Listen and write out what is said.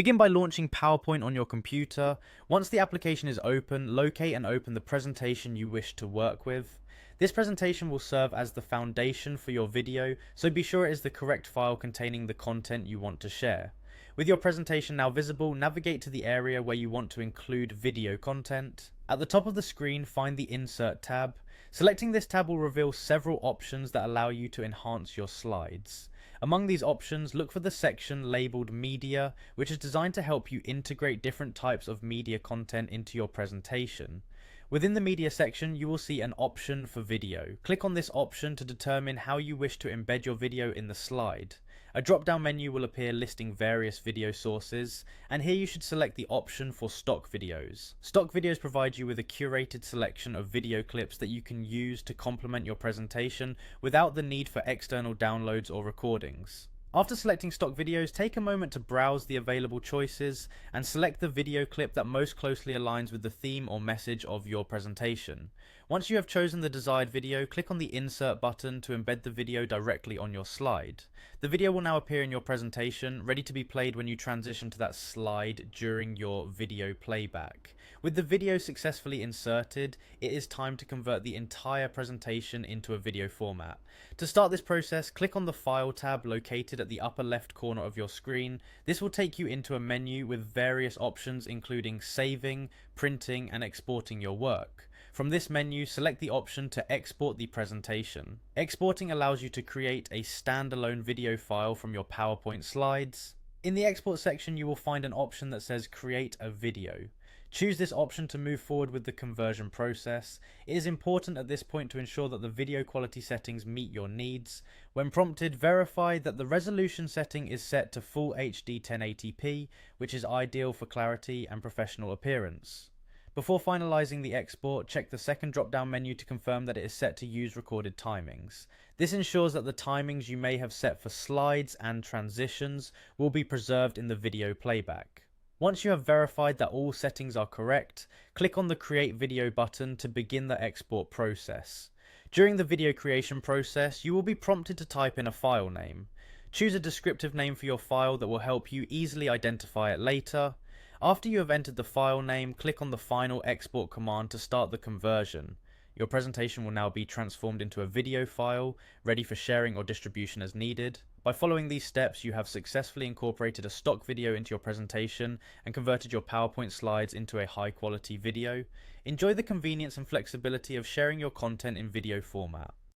Begin by launching PowerPoint on your computer. Once the application is open, locate and open the presentation you wish to work with. This presentation will serve as the foundation for your video, so be sure it is the correct file containing the content you want to share. With your presentation now visible, navigate to the area where you want to include video content. At the top of the screen, find the Insert tab. Selecting this tab will reveal several options that allow you to enhance your slides. Among these options, look for the section labeled Media, which is designed to help you integrate different types of media content into your presentation. Within the media section, you will see an option for video. Click on this option to determine how you wish to embed your video in the slide. A drop-down menu will appear listing various video sources, and here you should select the option for stock videos. Stock videos provide you with a curated selection of video clips that you can use to complement your presentation without the need for external downloads or recordings. After selecting stock videos, take a moment to browse the available choices and select the video clip that most closely aligns with the theme or message of your presentation. Once you have chosen the desired video, click on the Insert button to embed the video directly on your slide. The video will now appear in your presentation, ready to be played when you transition to that slide during your video playback. With the video successfully inserted, it is time to convert the entire presentation into a video format. To start this process, click on the File tab located at the upper left corner of your screen. This will take you into a menu with various options including saving, printing, and exporting your work. From this menu, select the option to export the presentation. Exporting allows you to create a standalone video file from your PowerPoint slides. In the export section, you will find an option that says create a video. Choose this option to move forward with the conversion process. It is important at this point to ensure that the video quality settings meet your needs. When prompted, verify that the resolution setting is set to Full HD 1080p, which is ideal for clarity and professional appearance. Before finalizing the export, check the second drop-down menu to confirm that it is set to use recorded timings. This ensures that the timings you may have set for slides and transitions will be preserved in the video playback. Once you have verified that all settings are correct, click on the Create Video button to begin the export process. During the video creation process, you will be prompted to type in a file name. Choose a descriptive name for your file that will help you easily identify it later. After you have entered the file name, click on the final export command to start the conversion. Your presentation will now be transformed into a video file, ready for sharing or distribution as needed. By following these steps, you have successfully incorporated a stock video into your presentation and converted your PowerPoint slides into a high-quality video. Enjoy the convenience and flexibility of sharing your content in video format.